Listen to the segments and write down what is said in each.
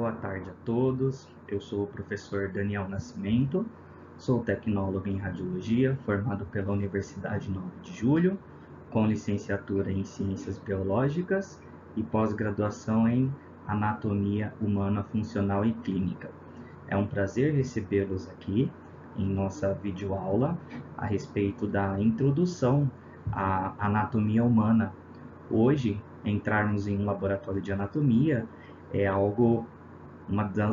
boa tarde a todos. Eu sou o professor Daniel Nascimento, sou tecnólogo em radiologia, formado pela Universidade 9 de Julho, com licenciatura em Ciências Biológicas e pós-graduação em Anatomia Humana Funcional e Clínica. É um prazer recebê-los aqui em nossa videoaula a respeito da introdução à anatomia humana. Hoje, entrarmos em um laboratório de anatomia é algo,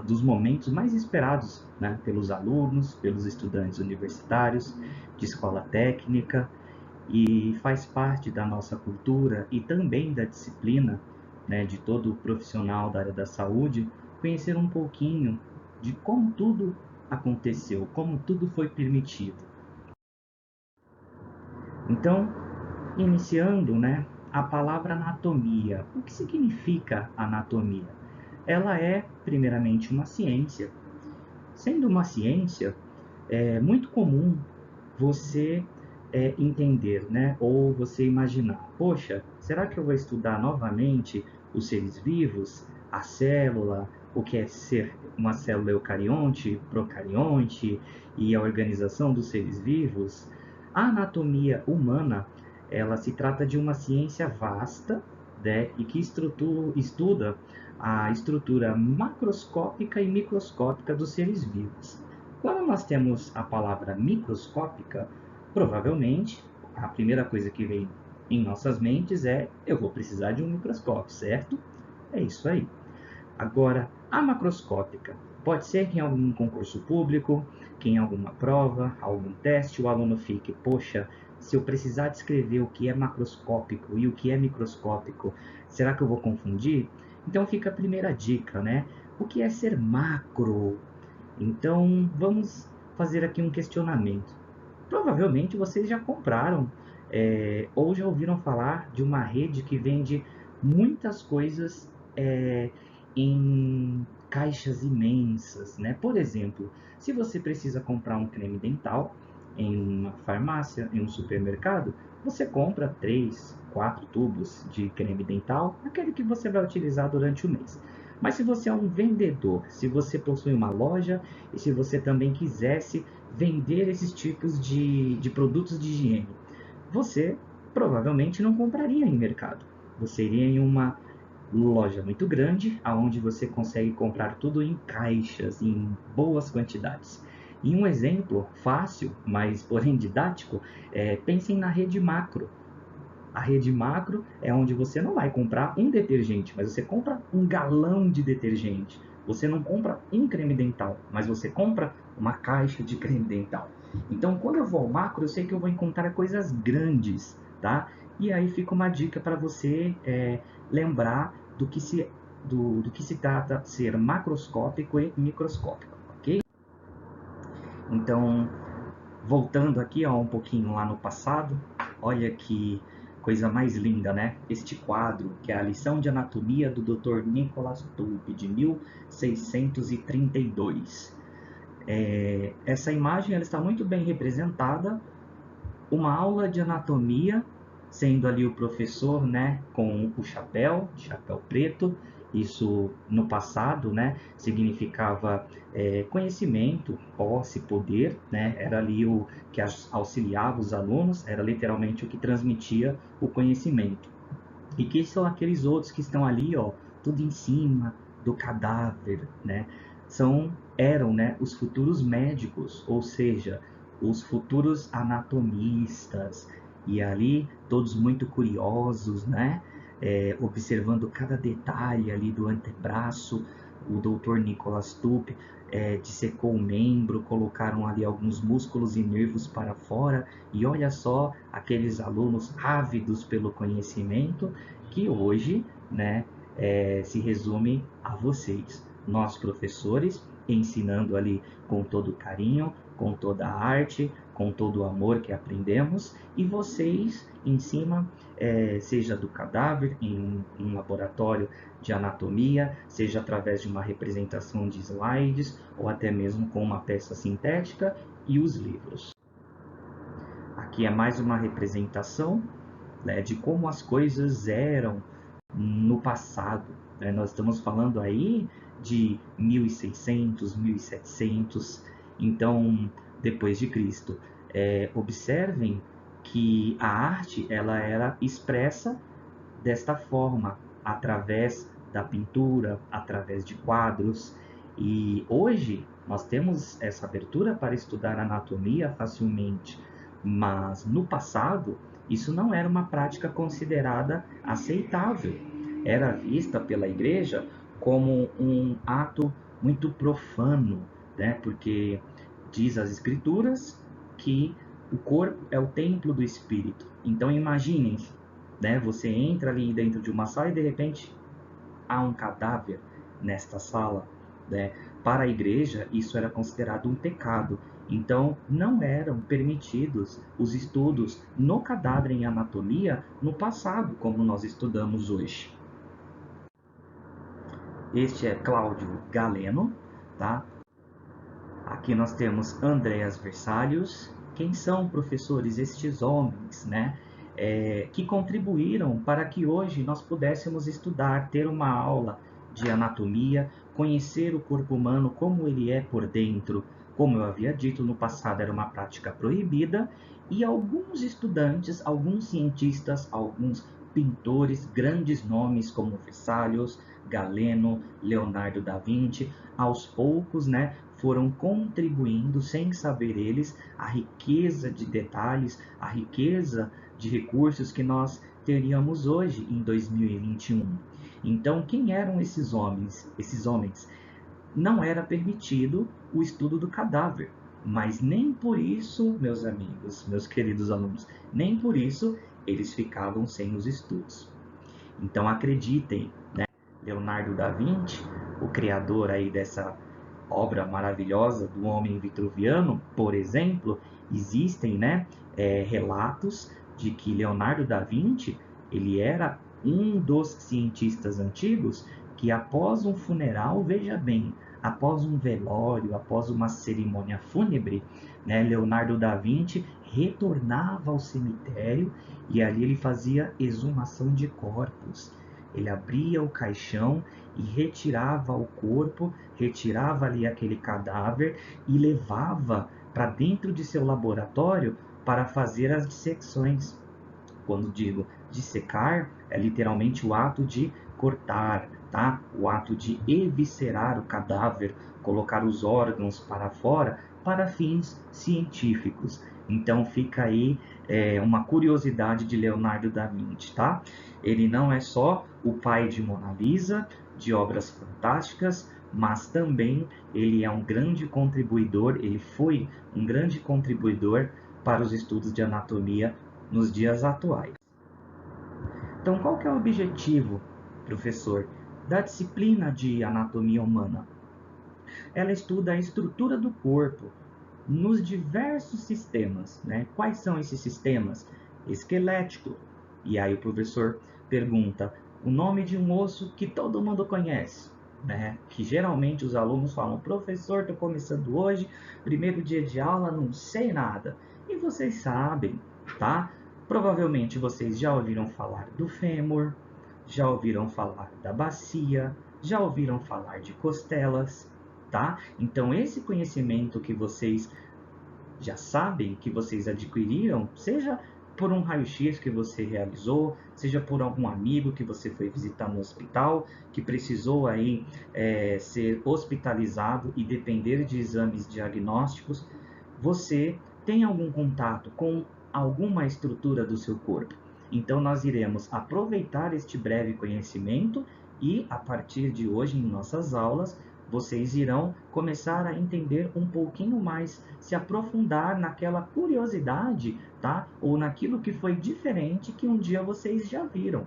dos momentos mais esperados, né, pelos alunos, pelos estudantes universitários, de escola técnica, e faz parte da nossa cultura e também da disciplina, né, de todo profissional da área da saúde, conhecer um pouquinho de como tudo aconteceu, como tudo foi permitido. Então, iniciando, né, a palavra anatomia. O que significa anatomia? Ela é, primeiramente, uma ciência. Sendo uma ciência, é muito comum você entender, né, ou você imaginar, poxa, será que eu vou estudar novamente os seres vivos, a célula, o que é ser uma célula eucarionte, procarionte e a organização dos seres vivos? A anatomia humana, ela se trata de uma ciência vasta, né, e que estuda a estrutura macroscópica e microscópica dos seres vivos. Quando nós temos a palavra microscópica, provavelmente a primeira coisa que vem em nossas mentes é: eu vou precisar de um microscópio, certo? É isso aí. Agora, a macroscópica pode ser que em algum concurso público, que em alguma prova, algum teste, o aluno fique: poxa, se eu precisar descrever o que é macroscópico e o que é microscópico, será que eu vou confundir? Então fica a primeira dica, né? O que é ser macro? Então vamos fazer aqui um questionamento. Provavelmente vocês já compraram ou já ouviram falar de uma rede que vende muitas coisas em caixas imensas, né? Por exemplo, se você precisa comprar um creme dental em uma farmácia, em um supermercado, você compra 3, 4 tubos de creme dental, aquele que você vai utilizar durante o mês. Mas se você é um vendedor, se você possui uma loja e se você também quisesse vender esses tipos de produtos de higiene, você provavelmente não compraria em mercado. Você iria em uma loja muito grande, aonde você consegue comprar tudo em caixas, em boas quantidades. E um exemplo fácil, mas porém didático, pensem na rede macro. A rede macro é onde você não vai comprar um detergente, mas você compra um galão de detergente. Você não compra um creme dental, mas você compra uma caixa de creme dental. Então, quando eu vou ao macro, eu sei que eu vou encontrar coisas grandes, tá? E aí fica uma dica para você lembrar do que se trata ser macroscópico e microscópico, ok? Então, voltando aqui ó, um pouquinho lá no passado, olha que coisa mais linda, né? Este quadro, que é a lição de anatomia do Dr. Nicholas Tulpe, de 1632. Essa imagem ela está muito bem representada, uma aula de anatomia, sendo ali o professor, né, com o chapéu, chapéu preto. Isso no passado, né, significava conhecimento, posse, poder, né, era ali o que auxiliava os alunos, era literalmente o que transmitia o conhecimento. E que são aqueles outros que estão ali, ó, tudo em cima do cadáver, né? Eram, né, os futuros médicos, ou seja, os futuros anatomistas, e ali todos muito curiosos, né? Observando cada detalhe ali do antebraço. O doutor Nicholas Tulpe dissecou o membro, colocaram ali alguns músculos e nervos para fora, e olha só aqueles alunos ávidos pelo conhecimento que hoje, né, se resume a vocês, nós professores, ensinando ali com todo carinho, com toda a arte, com todo o amor que aprendemos, e vocês em cima, seja do cadáver, em um laboratório de anatomia, seja através de uma representação de slides, ou até mesmo com uma peça sintética e os livros. Aqui é mais uma representação, né, de como as coisas eram no passado. Né? Nós estamos falando aí de 1600, 1700, então, depois de Cristo. Observem que a arte ela era expressa desta forma, através da pintura, através de quadros. E hoje nós temos essa abertura para estudar anatomia facilmente, mas no passado isso não era uma prática considerada aceitável. Era vista pela igreja como um ato muito profano, né? Porque diz as escrituras que o corpo é o templo do espírito. Então imaginem, né? Você entra ali dentro de uma sala e de repente há um cadáver nesta sala, né? Para a igreja isso era considerado um pecado. Então não eram permitidos os estudos no cadáver em anatomia no passado, como nós estudamos hoje. Este é Cláudio Galeno, tá? Aqui nós temos Andreas Versalius. Quem são, professores, estes homens, né? Que contribuíram para que hoje nós pudéssemos estudar, ter uma aula de anatomia, conhecer o corpo humano, como ele é por dentro. Como eu havia dito, no passado era uma prática proibida, e alguns estudantes, alguns cientistas, alguns pintores, grandes nomes como Versalius, Galeno, Leonardo da Vinci, aos poucos, né, foram contribuindo, sem saber eles, a riqueza de detalhes, a riqueza de recursos que nós teríamos hoje em 2021. Então, quem eram esses homens? Esses homens não era permitido o estudo do cadáver, mas nem por isso, meus amigos, meus queridos alunos, nem por isso eles ficavam sem os estudos. Então, acreditem, né? Leonardo da Vinci, o criador aí dessa obra maravilhosa do homem vitruviano, por exemplo, existem, né, relatos de que Leonardo da Vinci ele era um dos cientistas antigos que após um funeral, veja bem, após um velório, após uma cerimônia fúnebre, né, Leonardo da Vinci retornava ao cemitério e ali ele fazia exumação de corpos. Ele abria o caixão e retirava o corpo, retirava ali aquele cadáver e levava para dentro de seu laboratório para fazer as dissecções. Quando digo dissecar, é literalmente o ato de cortar, tá? O ato de eviscerar o cadáver, colocar os órgãos para fora para fins científicos. Então fica aí uma curiosidade de Leonardo da Vinci, tá? Ele não é só o pai de Mona Lisa, de obras fantásticas, mas também ele é um grande contribuidor, ele foi um grande contribuidor para os estudos de anatomia nos dias atuais. Então, qual que é o objetivo, professor, da disciplina de anatomia humana? Ela estuda a estrutura do corpo nos diversos sistemas, né? Quais são esses sistemas? Esquelético. E aí o professor pergunta o nome de um osso que todo mundo conhece, né? Que geralmente os alunos falam, professor, estou começando hoje, primeiro dia de aula, não sei nada. E vocês sabem, tá? Provavelmente vocês já ouviram falar do fêmur, já ouviram falar da bacia, já ouviram falar de costelas, tá? Então esse conhecimento que vocês já sabem, que vocês adquiriram, seja por um raio-x que você realizou, seja por algum amigo que você foi visitar no hospital, que precisou aí ser hospitalizado e depender de exames diagnósticos, você tem algum contato com alguma estrutura do seu corpo. Então nós iremos aproveitar este breve conhecimento e a partir de hoje em nossas aulas vocês irão começar a entender um pouquinho mais, se aprofundar naquela curiosidade, tá? Ou naquilo que foi diferente que um dia vocês já viram.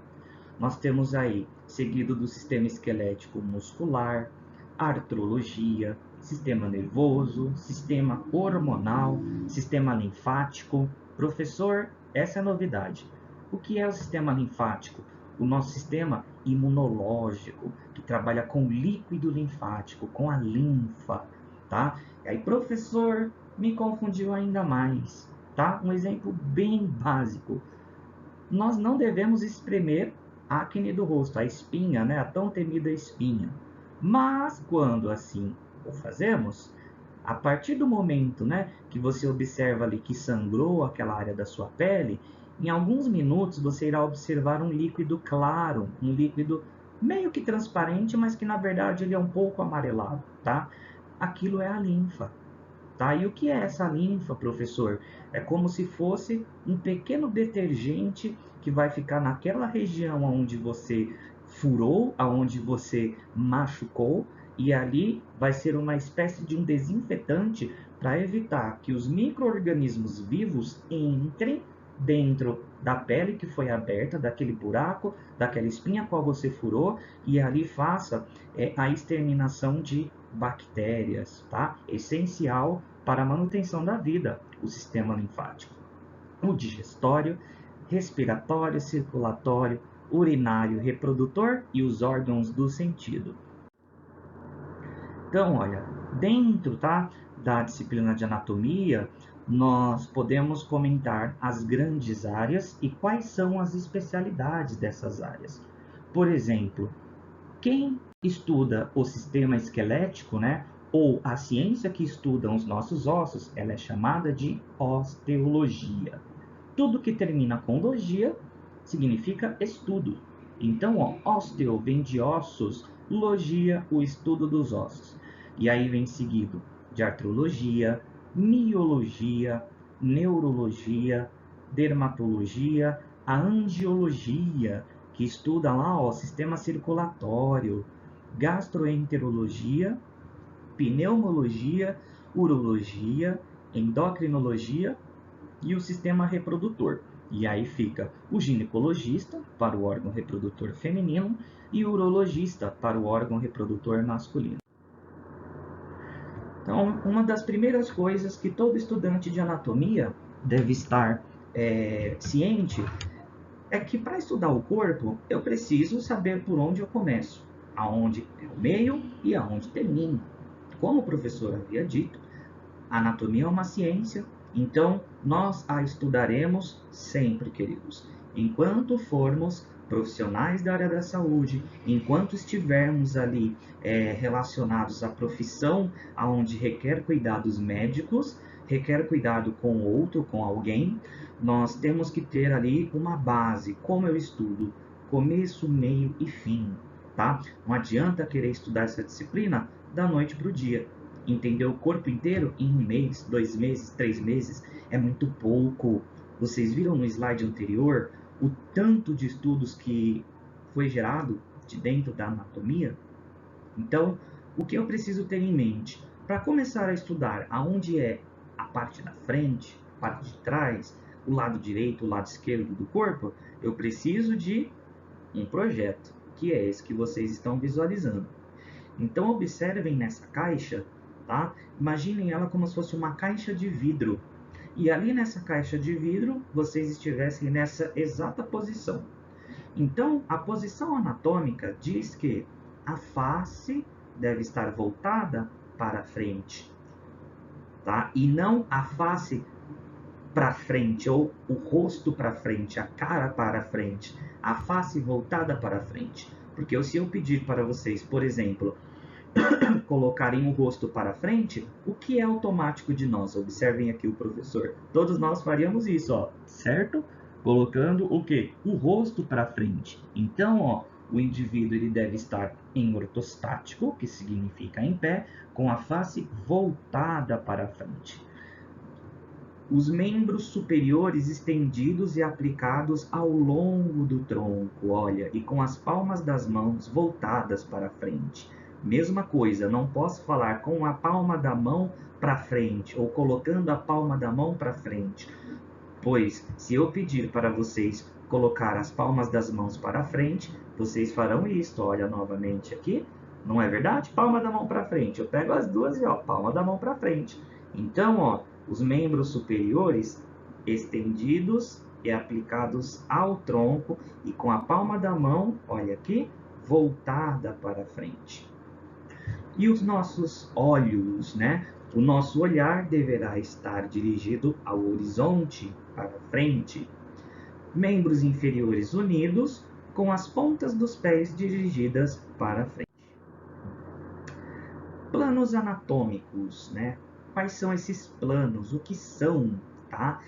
Nós temos aí, seguido do sistema esquelético muscular, artrologia, sistema nervoso, sistema hormonal, sistema linfático. Professor, essa é a novidade. O que é o sistema linfático? O nosso sistema imunológico, que trabalha com o líquido linfático, com a linfa, tá? E aí, professor, me confundiu ainda mais, tá? Um exemplo bem básico. Nós não devemos espremer a acne do rosto, a espinha, né? A tão temida espinha. Mas quando assim o fazemos, a partir do momento, né, que você observa ali que sangrou aquela área da sua pele, em alguns minutos você irá observar um líquido claro, um líquido meio que transparente, mas que na verdade ele é um pouco amarelado, tá? Aquilo é a linfa. Tá? E o que é essa linfa, professor? É como se fosse um pequeno detergente que vai ficar naquela região onde você furou, aonde você machucou, e ali vai ser uma espécie de um desinfetante para evitar que os micro-organismos vivos entrem dentro da pele que foi aberta, daquele buraco, daquela espinha qual você furou, e ali faça a exterminação de bactérias, tá? Essencial para a manutenção da vida, o sistema linfático, o digestório, respiratório, circulatório, urinário, reprodutor e os órgãos do sentido. Então, olha, dentro, tá, da disciplina de anatomia, nós podemos comentar as grandes áreas e quais são as especialidades dessas áreas. Por exemplo, quem estuda o sistema esquelético, né, ou a ciência que estuda os nossos ossos, ela é chamada de osteologia. Tudo que termina com logia significa estudo. Então, ó, osteo vem de ossos, logia, o estudo dos ossos. E aí vem seguido de artrologia, miologia, neurologia, dermatologia, a angiologia, que estuda lá ó, o sistema circulatório, gastroenterologia, pneumologia, urologia, endocrinologia e o sistema reprodutor. E aí fica o ginecologista para o órgão reprodutor feminino e o urologista para o órgão reprodutor masculino. Então, uma das primeiras coisas que todo estudante de anatomia deve estar ciente é que para estudar o corpo, eu preciso saber por onde eu começo, aonde é o meio e aonde termina. Como o professor havia dito, a anatomia é uma ciência, então nós a estudaremos sempre, queridos. Enquanto formos profissionais da área da saúde, enquanto estivermos ali relacionados à profissão onde requer cuidados médicos, requer cuidado com outro, com alguém, nós temos que ter ali uma base, como eu estudo, começo, meio e fim, tá? Não adianta querer estudar essa disciplina da noite para o dia. Entender o corpo inteiro em 1 mês, 2 meses, 3 meses é muito pouco. Vocês viram no slide anterior o tanto de estudos que foi gerado de dentro da anatomia? Então, o que eu preciso ter em mente? Para começar a estudar aonde é a parte da frente, a parte de trás, o lado direito, o lado esquerdo do corpo, eu preciso de um projeto, que é esse que vocês estão visualizando. Então, observem nessa caixa, tá? Imaginem ela como se fosse uma caixa de vidro. E ali nessa caixa de vidro, vocês estivessem nessa exata posição. Então, a posição anatômica diz que a face deve estar voltada para frente, tá? E não a face para frente ou o rosto para frente, a cara para frente, a face voltada para frente. Porque se eu pedir para vocês, por exemplo, colocarem o rosto para frente, o que é automático de nós? Observem aqui o professor. Todos nós faríamos isso, ó, certo? Colocando o quê? O rosto para frente. Então, ó, o indivíduo ele deve estar em ortostático, que significa em pé, com a face voltada para frente. Os membros superiores estendidos e aplicados ao longo do tronco, olha, e com as palmas das mãos voltadas para frente. Mesma coisa, não posso falar com a palma da mão para frente ou colocando a palma da mão para frente, pois se eu pedir para vocês colocar as palmas das mãos para frente, vocês farão isso. Olha novamente aqui, não é verdade? Palma da mão para frente. Eu pego as duas e ó, palma da mão para frente. Então, ó, os membros superiores estendidos e aplicados ao tronco e com a palma da mão, olha aqui, voltada para frente. E os nossos olhos, né? O nosso olhar deverá estar dirigido ao horizonte, para frente. Membros inferiores unidos, com as pontas dos pés dirigidas para frente. Planos anatômicos, né? Quais são esses planos? O que são, tá?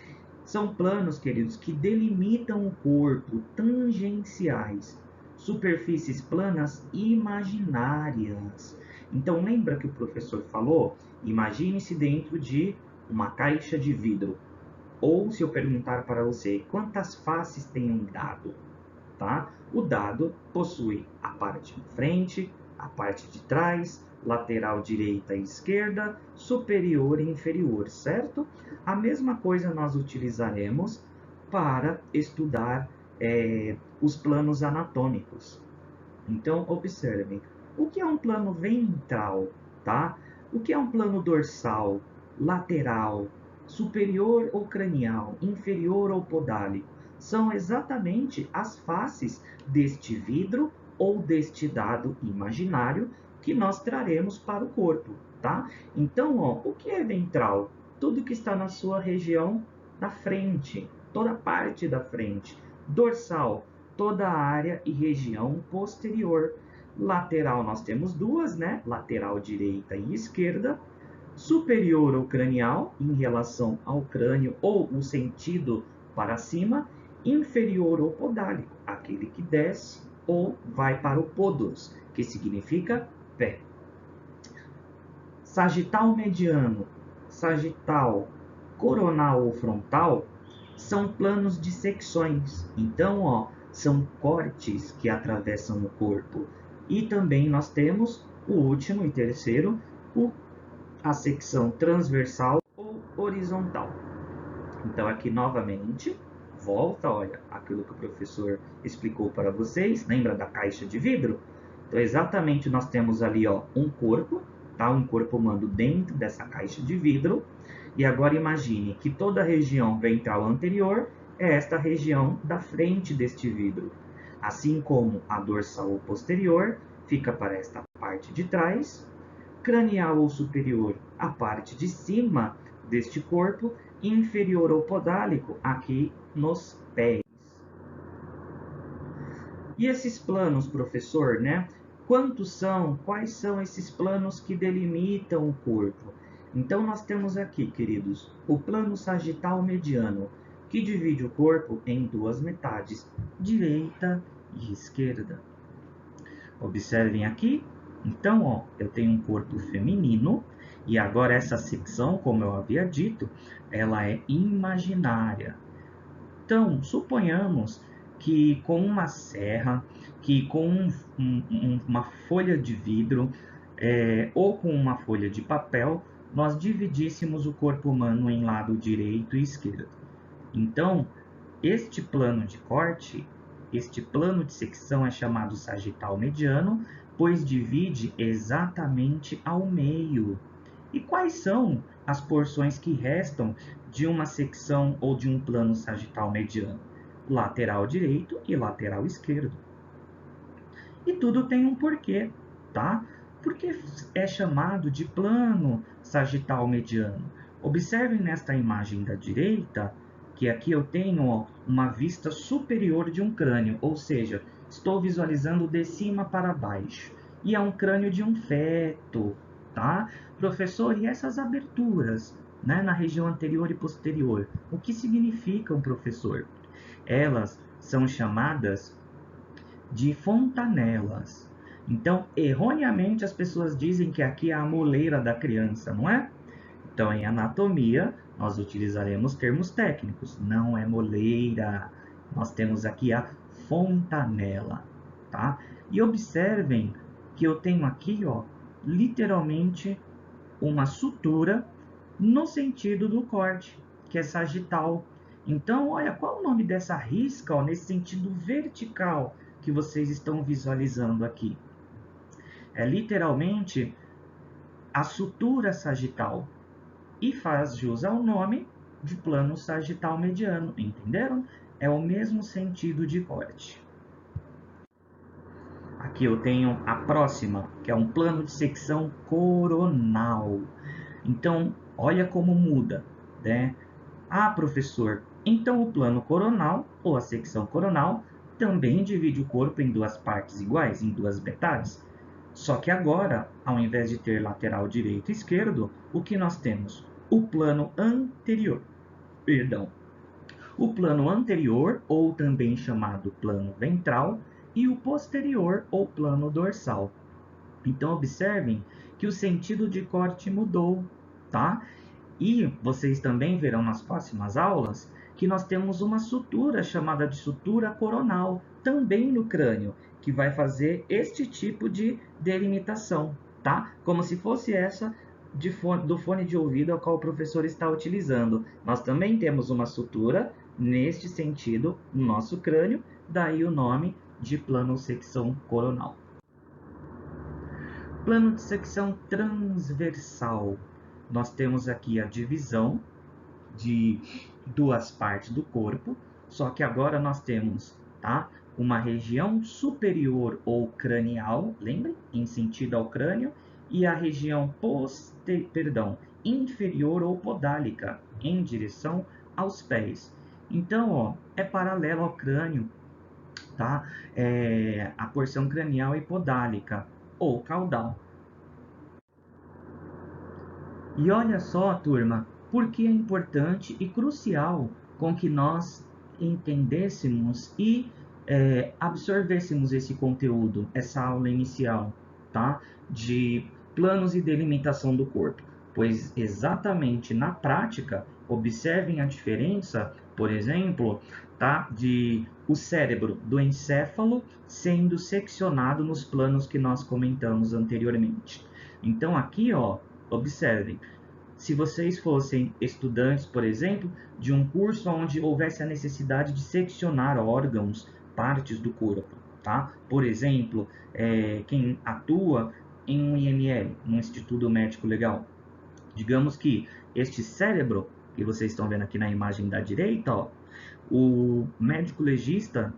São planos, queridos, que delimitam o corpo, tangenciais, superfícies planas imaginárias. Então, lembra que o professor falou? Imagine-se dentro de uma caixa de vidro. Ou se eu perguntar para você, quantas faces tem um dado? Tá? O dado possui a parte de frente, a parte de trás, lateral direita e esquerda, superior e inferior, certo? A mesma coisa nós utilizaremos para estudar os planos anatômicos. Então, observem, o que é um plano ventral, tá? O que é um plano dorsal, lateral, superior ou cranial, inferior ou podálico? São exatamente as faces deste vidro ou deste dado imaginário que nós traremos para o corpo, tá? Então, ó, o que é ventral? Tudo que está na sua região da frente, toda a parte da frente. Dorsal, toda a área e região posterior. Lateral nós temos duas, né? Lateral direita e esquerda. Superior ou cranial, em relação ao crânio ou o sentido para cima. Inferior ou podálico, aquele que desce ou vai para o podos, que significa pé. Sagital mediano, sagital, coronal ou frontal são planos de secções. Então, ó, são cortes que atravessam o corpo. E também nós temos o último e terceiro, a secção transversal ou horizontal. Então, aqui novamente, volta, olha, aquilo que o professor explicou para vocês. Lembra da caixa de vidro? Então, exatamente, nós temos ali, ó, um corpo, tá? Um corpo humano dentro dessa caixa de vidro. E agora imagine que toda a região ventral anterior é esta região da frente deste vidro. Assim como a dorsal ou posterior fica para esta parte de trás, cranial ou superior, a parte de cima deste corpo, inferior ou podálico, aqui nos pés. E esses planos, professor, né? Quantos são? Quais são esses planos que delimitam o corpo? Então, nós temos aqui, queridos, o plano sagital mediano, que divide o corpo em duas metades, direita e esquerda. Observem aqui. Então, ó, eu tenho um corpo feminino e agora essa secção, como eu havia dito, ela é imaginária. Então, suponhamos que com uma serra, que com uma folha de vidro ou com uma folha de papel, nós dividíssemos o corpo humano em lado direito e esquerdo. Então, este plano de corte, este plano de secção é chamado sagital mediano, pois divide exatamente ao meio. E quais são as porções que restam de uma secção ou de um plano sagital mediano? Lateral direito e lateral esquerdo. E tudo tem um porquê, tá? Porque é chamado de plano sagital mediano. Observem nesta imagem da direita que aqui eu tenho, ó, uma vista superior de um crânio, ou seja, estou visualizando de cima para baixo. E é um crânio de um feto, tá? Professor, e essas aberturas, né, na região anterior e posterior, o que significam, professor? Elas são chamadas de fontanelas. Então, erroneamente, as pessoas dizem que aqui é a moleira da criança, não é? Então, em anatomia, nós utilizaremos termos técnicos. Não é moleira. Nós temos aqui a fontanela, tá? E observem que eu tenho aqui, ó, literalmente uma sutura no sentido do corte, que é sagital. Então, olha, qual é o nome dessa risca, ó, nesse sentido vertical que vocês estão visualizando aqui? É literalmente a sutura sagital e faz jus ao nome de plano sagital mediano, entenderam? É o mesmo sentido de corte. Aqui eu tenho a próxima, que é um plano de secção coronal. Então, olha como muda, né? Ah, professor, então o plano coronal, ou a secção coronal, também divide o corpo em duas partes iguais, em duas metades? Só que agora, ao invés de ter lateral direito e esquerdo, o que nós temos? O plano anterior. Perdão. O plano anterior, ou também chamado plano ventral, e o posterior, ou plano dorsal. Então, observem que o sentido de corte mudou, tá? E vocês também verão nas próximas aulas que nós temos uma sutura chamada de sutura coronal, também no crânio, que vai fazer este tipo de delimitação, tá? Como se fosse essa do fone de ouvido ao qual o professor está utilizando. Nós também temos uma sutura neste sentido no nosso crânio, daí o nome de plano-secção coronal. Plano de secção transversal. Nós temos aqui a divisão de duas partes do corpo, só que agora nós temos, tá, uma região superior ou cranial, lembre, em sentido ao crânio, e a região inferior ou podálica, em direção aos pés. Então, ó, é paralelo ao crânio, tá? A porção cranial e podálica ou caudal. E olha só, turma, por que é importante e crucial com que nós entendêssemos e absorvêssemos esse conteúdo, essa aula inicial, tá? De planos e delimitação do corpo. Pois exatamente na prática, observem a diferença, por exemplo, tá? De o cérebro do encéfalo sendo seccionado nos planos que nós comentamos anteriormente. Então aqui, ó, observem, se vocês fossem estudantes, por exemplo, de um curso onde houvesse a necessidade de seccionar órgãos, partes do corpo, tá? Por exemplo, quem atua em um IML, um Instituto Médico Legal, digamos que este cérebro, que vocês estão vendo aqui na imagem da direita, ó, o médico legista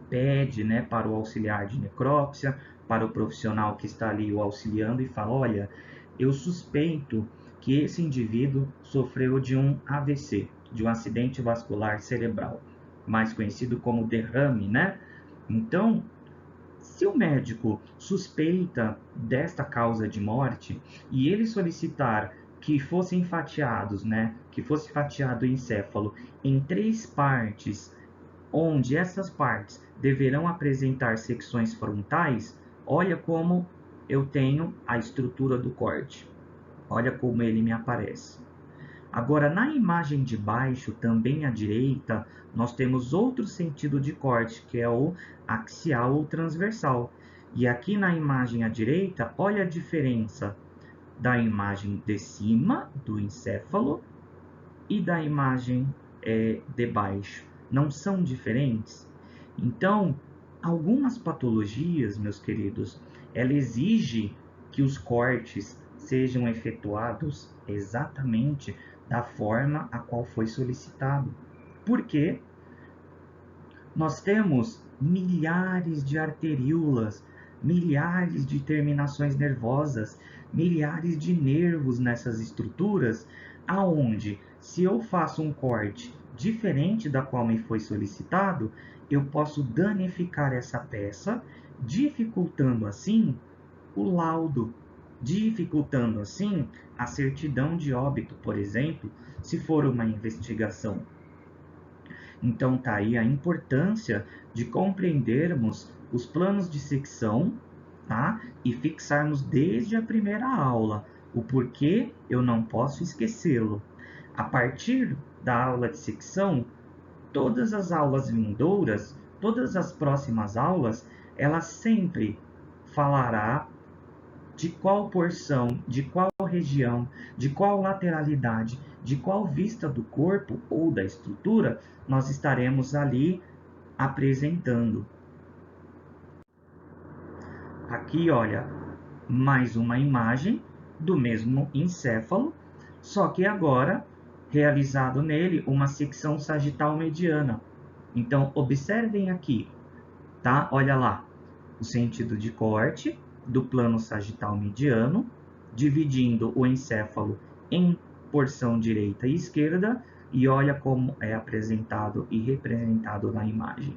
pede, né, para o auxiliar de necrópsia, para o profissional que está ali o auxiliando e fala, olha, eu suspeito que esse indivíduo sofreu de um AVC, de um acidente vascular cerebral, mais conhecido como derrame, né? Então, se o médico suspeita desta causa de morte e ele solicitar que fossem fatiados, né, que fosse fatiado o encéfalo em 3 partes, onde essas partes deverão apresentar secções frontais, olha como eu tenho a estrutura do corte. Olha como ele me aparece. Agora, na imagem de baixo, também à direita, nós temos outro sentido de corte, que é o axial ou transversal. E aqui na imagem à direita, olha a diferença da imagem de cima, do encéfalo, e da imagem de baixo. Não são diferentes? Então, algumas patologias, meus queridos, ela exige que os cortes sejam efetuados exatamente da forma a qual foi solicitado. Porque nós temos milhares de arteríolas, milhares de terminações nervosas, milhares de nervos nessas estruturas, aonde, se eu faço um corte diferente da qual me foi solicitado, eu posso danificar essa peça, dificultando assim o laudo, dificultando assim a certidão de óbito, por exemplo, se for uma investigação. Então tá aí a importância de compreendermos os planos de secção, tá? E fixarmos desde a primeira aula o porquê eu não posso esquecê-lo. A partir da aula de secção, todas as aulas vindouras, todas as próximas aulas, ela sempre falará de qual porção, de qual região, de qual lateralidade, de qual vista do corpo ou da estrutura nós estaremos ali apresentando. Aqui, olha, mais uma imagem do mesmo encéfalo, só que agora realizado nele uma secção sagital mediana. Então, observem aqui, tá? Olha lá, o sentido de corte do plano sagital mediano, dividindo o encéfalo em porção direita e esquerda, e olha como é apresentado e representado na imagem.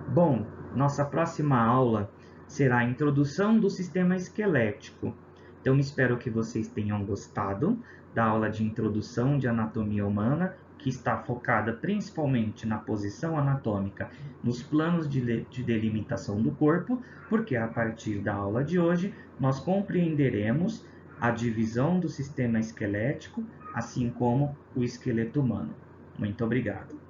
Bom, nossa próxima aula será a introdução do sistema esquelético. Então, espero que vocês tenham gostado da aula de introdução de anatomia humana, que está focada principalmente na posição anatômica, nos planos de delimitação do corpo, porque a partir da aula de hoje nós compreenderemos a divisão do sistema esquelético, assim como o esqueleto humano. Muito obrigado.